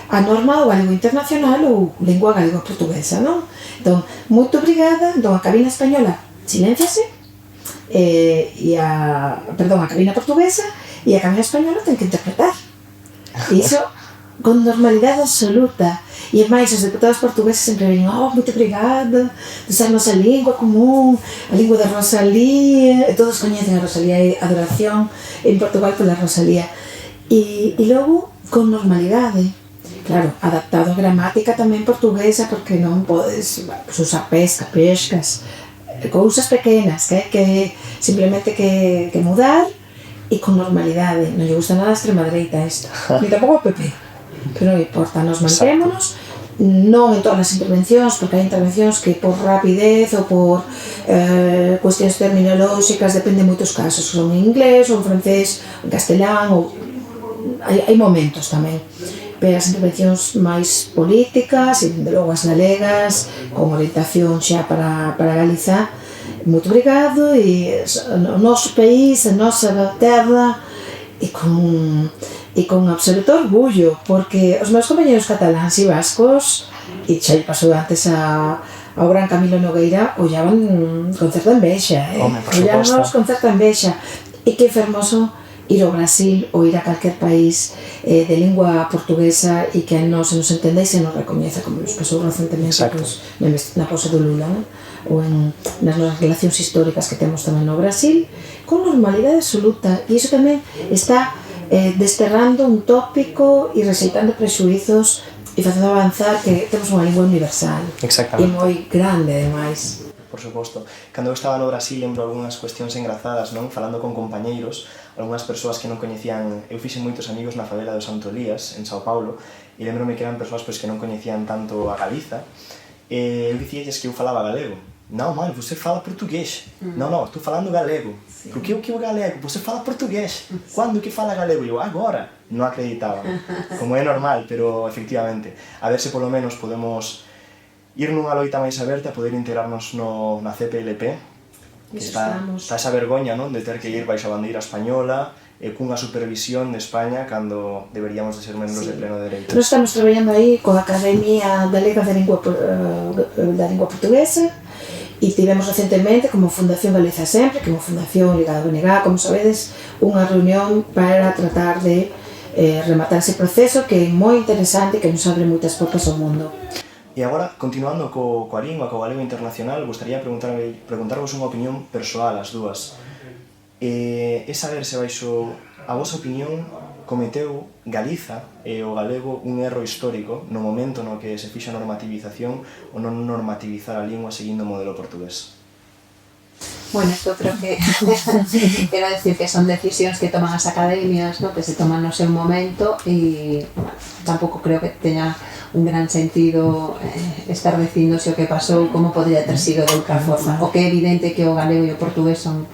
a norma do galego internacional ou lingua galego-portuguesa, non? Entón, moito obrigada, entón a cabina española silénciase, a cabina portuguesa e a cabina española ten que interpretar. E iso con normalidade absoluta. E é máis, os deputados portugueses sempre ven, moito obrigada, usar a nosa lingua común, a lingua da Rosalía, e todos coñecen a Rosalía e a adoración en Portugal pola Rosalía. E logo, con normalidade, claro, adaptado a gramática tamén portuguesa, porque non podes usar pescas, cousas pequenas que simplemente que mudar, e con normalidade. Non lle gusta nada a extrema dereita isto, ni tampouco o PP, pero non importa, nos mantémonos, non en todas as intervencións, porque hai intervencións que por rapidez ou por cuestións terminolóxicas, depende de moitos casos, son en inglés ou en francés, en castelán, ou hai momentos tamén, pero as intervencións máis políticas e, dende logo, as galegas, con orientación xa para Galiza, moito obrigado, e o noso país, a nosa terra, e con absoluto orgullo, porque os meus compañeros cataláns e vascos, e xa lle pasou antes ao gran Camilo Nogueira, ollaban con certa envexa, ollaban con certa envexa, e que fermoso ir ao Brasil ou ir a calquer país de lingua portuguesa e que non se nos entenda e se nos recoñeza, como nos pasou recentemente na pose do Lula, ou nas nosas relacións históricas que temos tamén no Brasil, con normalidade absoluta. E iso tamén está desterrando un tópico e rexeitando prexuizos e facendo avanzar que temos unha lingua universal e moi grande, ademais. Por suposto. Cando eu estaba no Brasil, lembro algunhas cuestións engrazadas, non? Falando con compañeiros, algunhas persoas que non coñecían... Eu fixe moitos amigos na favela do Santo Elías, en Sao Paulo, e lembrome que eran persoas que non coñecían tanto a Galiza, e eu dicíalles que eu falaba galego. Não, mãe, você fala português. Não, estou falando galego. Por que o que é galego? Você fala português. Quando que fala galego? Eu, agora. Non acreditaba. Como é normal, pero efectivamente. A ver se polo menos podemos ir nunha loita máis aberta, poder integrarnos na CPLP, que está esa vergoña, non, de ter que ir baixo a bandeira española e cunha supervisión de España cando deberíamos de ser membros de pleno dereito. Nós estamos traballando aí coa Academia Galega da Lingua Portuguesa e tivemos recentemente como Fundación Galiza Sempre, que é unha fundación ligada ao BNG, como sabedes, unha reunión para tratar de rematar ese proceso que é moi interesante e que nos abre moitas portas ao mundo. E agora, continuando coa lingua, co galego internacional, gostaría preguntarvos unha opinión persoal, as dúas. E saber se baixo a vosa opinión cometeu Galiza e o galego un erro histórico no momento no que se fixa a normativización ou non normativizar a lingua seguindo o modelo portugués. Bueno, esto creo que quiero decir que son decisións que toman as academias, ¿no? Que se toman no seu momento e bueno, tampouco creo que teña un gran sentido estar dicindo se o que pasou como podría ter sido de outra forma. O que é evidente que o galego e o portugués son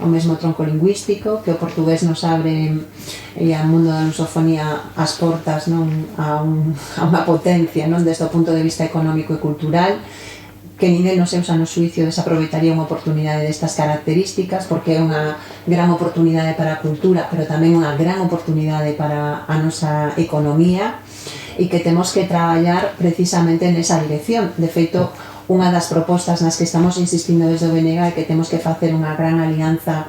o mesmo tronco lingüístico, que o portugués nos abre ao mundo da lusofonía as portas, non, a unha potencia, non, desde o punto de vista económico e cultural, que ninguén no seu sano xuicio desaproveitaría unha oportunidade destas características, porque é unha gran oportunidade para a cultura, pero tamén unha gran oportunidade para a nosa economía, e que temos que traballar precisamente nesa dirección. De feito, unha das propostas nas que estamos insistindo desde o BNG é que temos que facer unha gran alianza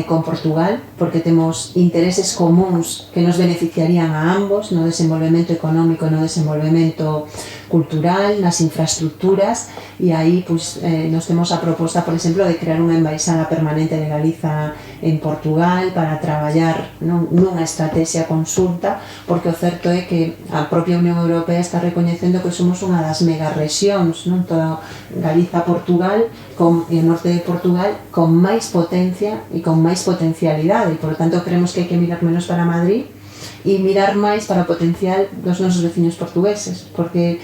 con Portugal, porque temos intereses comuns que nos beneficiarían a ambos no desenvolvemento económico e no desenvolvemento cultural, nas infraestructuras, e aí nos temos a proposta, por exemplo, de crear unha embaixada permanente de Galiza en Portugal para traballar nunha estrategia consulta, porque o certo é que a propia Unión Europea está recoñecendo que somos unha das megarrexións, non, toda Galiza, Portugal e o norte de Portugal con máis potencia e con máis potencialidade, e por lo tanto creemos que hai que mirar menos para Madrid e mirar máis para o potencial dos nosos veciños portugueses, porque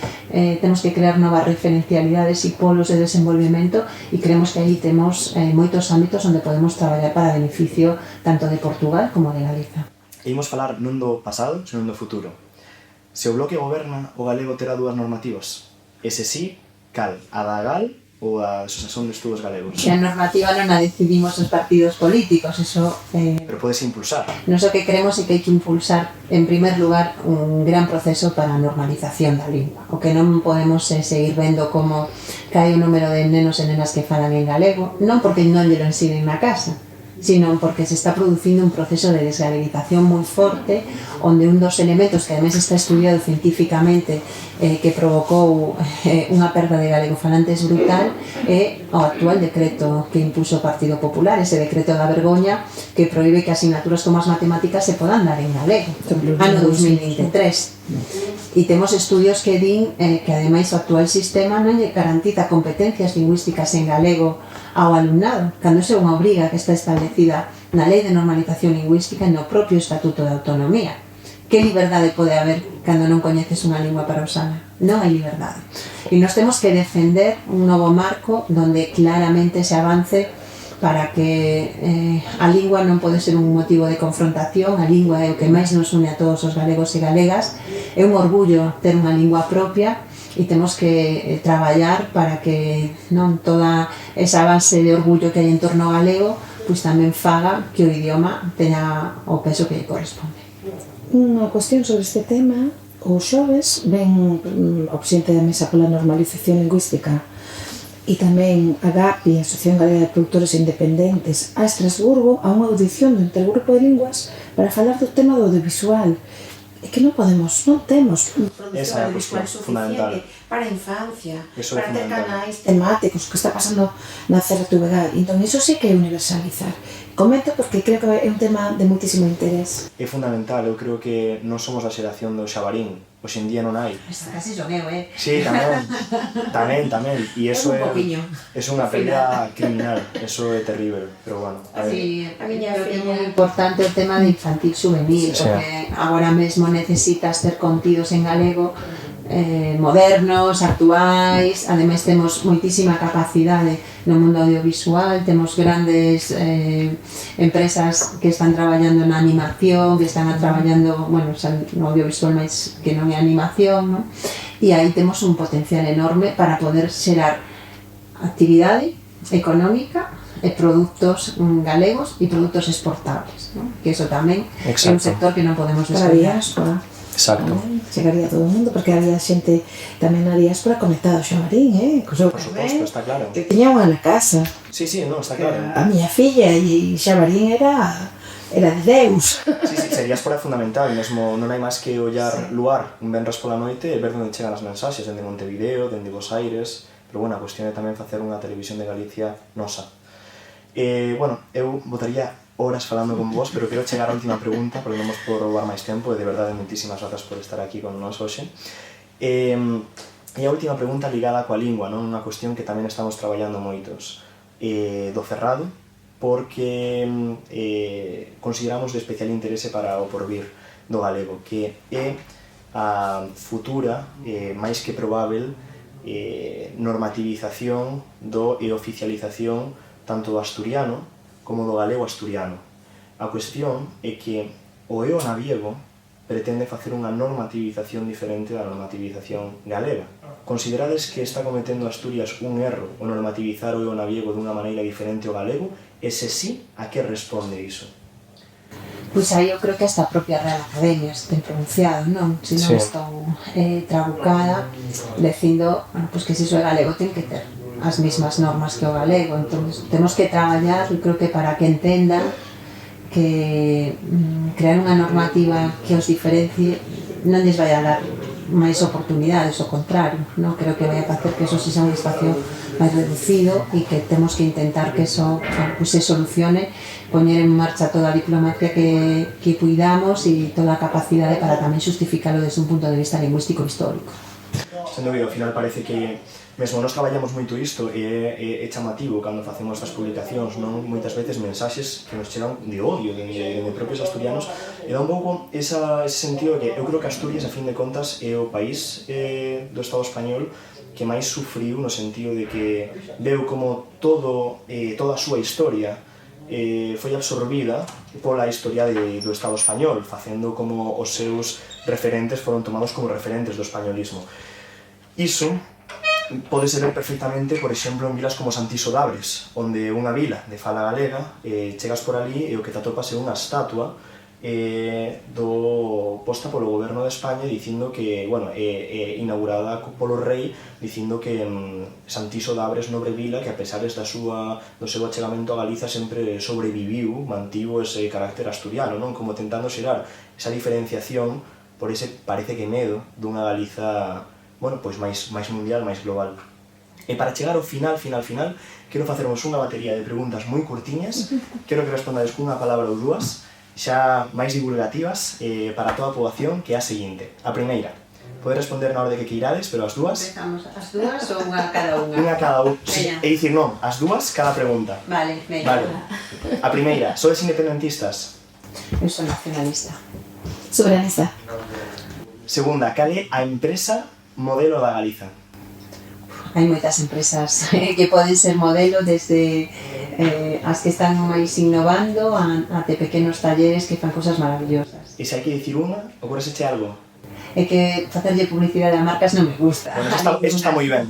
temos que crear novas referencialidades e polos de desenvolvemento, e creemos que aí temos moitos ámbitos onde podemos traballar para beneficio tanto de Portugal como de Galiza. E imos falar non do pasado, senón do futuro. Se o bloque goberna, o galego terá dúas normativas. E se sí, cal? A da GAL ou son de estudos galegos? E a normativa non a decidimos os partidos políticos, eso... Pero podes impulsar. Nos o que queremos é que hai que impulsar, en primer lugar, un gran proceso para a normalización da lingua. O que non podemos é seguir vendo como cae o número de nenos e nenas que falan en galego, non porque non lle lo ensinen na casa, sino porque se está producindo un proceso de desgaleguización moi forte, onde un dos elementos que ademais está estudiado científicamente que provocou unha perda de galegofalantes brutal é o actual decreto que impuso o Partido Popular, ese decreto da vergoña que proíbe que asignaturas como as matemáticas se podan dar en galego, ano 2023. E temos estudios que din que ademais o actual sistema non lle garantiza competencias lingüísticas en galego ao alumnado, cando é unha obriga que está establecida na Lei de Normalización Lingüística e no propio Estatuto de Autonomía. Que liberdade pode haber cando non coñeces unha lingua para usala? Non hai liberdade. E nos temos que defender un novo marco donde claramente se avance para que a lingua non pode ser un motivo de confrontación, a lingua é o que máis nos une a todos os galegos e galegas, é un orgullo ter unha lingua propia e temos que traballar para que non toda esa base de orgullo que hai en torno ao galego pois tamén faga que o idioma teña o peso que lle corresponde. Unha cuestión sobre este tema, os xoves ven o presidente da Mesa pola Normalización Lingüística e tamén a GAPI, a Asociación Galega de Produtores Independentes, a Estrasburgo a unha audición do Intergrupo de Linguas para falar do tema do audiovisual. É que non temos produción audiovisual suficiente para a infancia, para ter canais temáticos, que está pasando na CRTVG. Entón, iso sí que é universalizar. Comento porque creo que é un tema de muitísimo interés. É fundamental, eu creo que non somos a xeración do xabarín, hoxe en día non hai. Casi son eu, Sí, tamén, e iso é unha pelea criminal, iso é terrible, pero bueno, a ver. Sí, a miña creo que é moi importante o tema de infantil juvenil, porque agora mesmo necesitas ter contidos en galego modernos, actuais, ademais temos moitísima capacidade no mundo audiovisual, temos grandes empresas que están traballando na animación, que están traballando, bueno, no audiovisual máis que non é animación, non? E aí temos un potencial enorme para poder xerar actividade económica e produtos galegos e produtos exportables, non? Que eso tamén é un sector que non podemos descuidar. Exacto. Chegaría a todo o mundo, porque había xente tamén na diáspora conectada ao xamarín, Por suposto, está claro. Que tiña unha na casa. Sí, non, está claro. A miña filla e xamarín era de Deus. Sí, a diáspora é fundamental, mesmo non hai máis que ollar luar un venres pola noite e ver onde chegan as mensaxes, dende Montevideo, dende Bos Aires, pero bueno, a cuestión é tamén facer unha televisión de Galicia nosa. Bueno, eu botaría horas falando con vos, pero quero chegar á última pregunta, porque non vos podo roubar máis tempo, e de verdade, moitísimas grazas por estar aquí con nós hoxe. E a última pregunta ligada coa lingua, non? Unha cuestión que tamén estamos traballando moitos do Cerrado, porque consideramos de especial interese para o porvir do galego, que é a futura, máis que probável, normativización e oficialización tanto do asturiano como do galego asturiano. A cuestión é que o EO naviego pretende facer unha normativización diferente da normativización galega. Considerades que está cometendo Asturias un erro o normativizar o EO naviego dunha maneira diferente ao galego? E se sí, a que responde iso? Pois aí eu creo que hasta a propia Real Academia se ten pronunciado, non? Se non estou trabucada, dicindo que se iso é galego ten que ter as mesmas normas que o galego, entón temos que traballar, eu creo que para que entendan que crear unha normativa que os diferencie non lles vai a dar máis oportunidades, ao contrario, non? Creo que vai a facer que eso se xa un espacio máis reducido e que temos que intentar que eso se solucione, poñer en marcha toda a diplomacia que puidamos e toda a capacidade para tamén justificalo desde un punto de vista lingüístico histórico. Sen dúbida, ao final parece que mesmo nós traballamos moito isto e é chamativo cando facemos estas publicacións, non? Moitas veces mensaxes que nos chegan de odio de propios asturianos e dá un pouco ese sentido que eu creo que Asturias, a fin de contas, é o país do Estado español que máis sufriu no sentido de que veu como toda a súa historia foi absorbida pola historia do Estado español, facendo como os seus referentes foron tomados como referentes do españolismo. Iso Pódese ver perfectamente, por exemplo, en vilas como Santiso de Abres, onde unha vila de fala galega, chegas por ali e o que te atopas é unha estatua posta polo goberno de España dicindo que, bueno, inaugurada polo rei, dicindo que Santiso de Abres nobre vila que a pesares do seu achegamento a Galiza sempre sobreviviu, mantivo ese carácter asturiano, non? Como tentando xerar esa diferenciación por ese, parece que medo, dunha Galiza, bueno, pois máis mundial, máis global. E para chegar ao final, quero facermos unha batería de preguntas moi curtiñas, quero que respondades cunha palabra ou dúas, xa máis divulgativas para toda a poboación, que é a seguinte. A primeira, podes responder na orde que queirades, pero as dúas... Empezamos as dúas ou unha cada unha? Unha cada unha. Sí, é dicir, non, as dúas cada pregunta. Vale, venga. Vale. A primeira, sodes independentistas? Eu sou nacionalista. Soberanista. Segunda, cal é a empresa modelo da Galiza? Hai moitas empresas que poden ser modelo desde as que están máis innovando até pequenos talleres que fan cosas maravillosas. E se hai que dicir unha, ocurreseche algo? É que facerlle publicidade a marcas non me gusta. Bueno, eso está moi ben.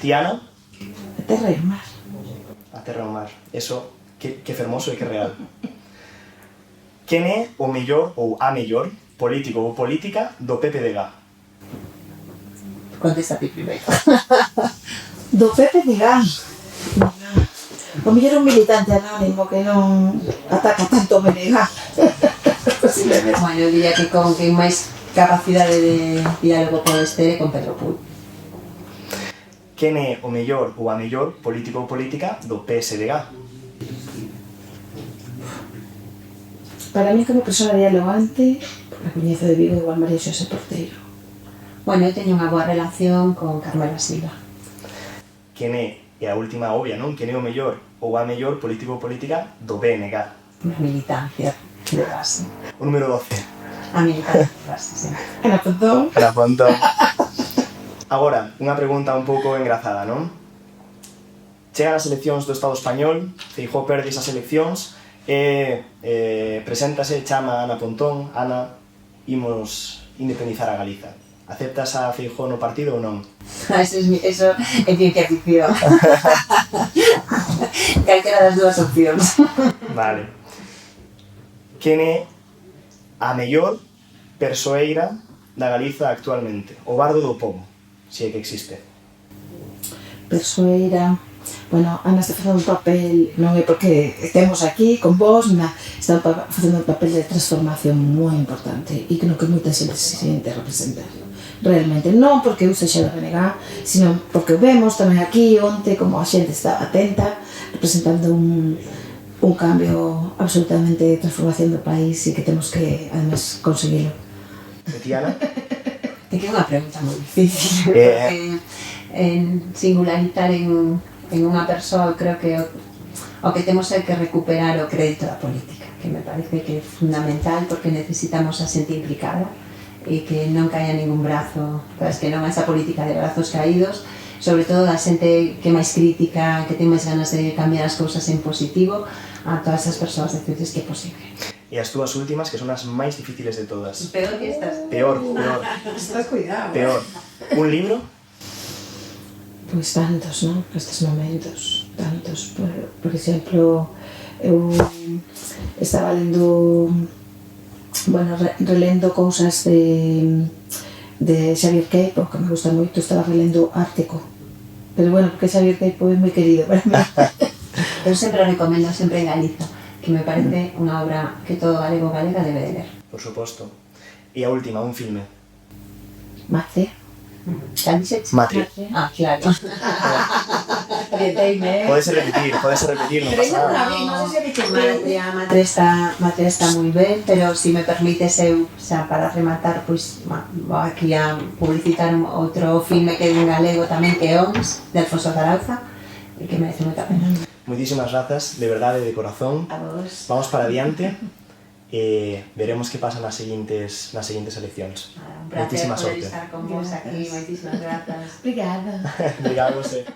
Tiana? A terra e o mar. A terra e o mar. Eso, que fermoso e que real. Quen é o mellor ou a mellor político ou política do PPDG? Contesta ti primeiro. Do PPDG. O mellor un militante anónimo que non ataca tanto o BNG. Bueno, eu diría que con quen máis capacidade de diálogo podes ter é con Pedro Puig. Quen é o mellor ou a mellor político ou política do PSDG? Para mí, como persona dialogante, a coñezo de Vigo igual María Xosé Porteiro. Bueno, eu teño unha boa relación con Carmela Silva. Quen é, e a última obvia, non? Quen é o mellor ou a mellor político ou política do BNG? Unha militancia de base. O número 12. A militancia de base, sí. Ana Pontón. Para Pontón. Agora, unha pregunta un pouco engrazada, non? Chegan as eleccións do Estado español, Feijóo perde esas eleccións e preséntase, chama a Ana Pontón, Ana, imos independizar a Galiza. Aceptas a Feijóo no partido ou non? Eso é ciencia ficción. Calquera das dúas opcións. Vale. Quen é a mellor persoeira da Galiza actualmente? O bardo do pobo, se é que existe. Persoeira. Bueno, Ana está facendo un papel, non é porque estemos aquí con vos, está facendo un papel de transformación moi importante e que non que moita xente se siente representar. Realmente, non porque eu sexa da BNG, sino porque o vemos tamén aquí onte como a xente está atenta, representando un cambio absolutamente de transformación do país e que temos que, además, conseguilo. E ti, Ana? É que é unha pregunta moi difícil, porque singularizar en unha persoa, eu creo que o que temos é que recuperar o crédito da política, que me parece que é fundamental porque necesitamos a xente implicada e que non caia ningún brazo, que non esa política de brazos caídos, sobre todo da xente que é máis crítica, que ten máis ganas de cambiar as cousas en positivo, a todas as persoas decirles que é posible. E as túas últimas, que son as máis difíciles de todas. Peor que estas. Peor. Está cuidado. Peor. Un libro? Pois tantos, non? Estes momentos, tantos. Por exemplo, eu estaba lendo, bueno, relendo cousas de Xavier Queipo, que me gusta moito, estaba relendo Ártico. Pero bueno, porque Xavier Queipo é moi querido para mí. Eu sempre recomendo sempre en Galiza, que me parece unha obra que todo galego galega debe de ler. Por suposto. E a última, un filme. Mate. Cal dixeche? Mate. Ah, claro. Orienteime. Podese repetir, non pasa nada. Mate está moi ben, pero se me permites eu, xa para rematar, pois vou aquí a publicitar outro filme que é un galego tamén, que é ONS, de Alfonso Zarauza, e que merece moita pena. Moitísimas grazas, de verdade, de corazón. A vos. Vamos para adiante e veremos que pasa nas seguintes eleccións. Un placer Moitísima poder sorte. estar con vos aquí, moitísimas grazas. Obrigada. Obrigado a você.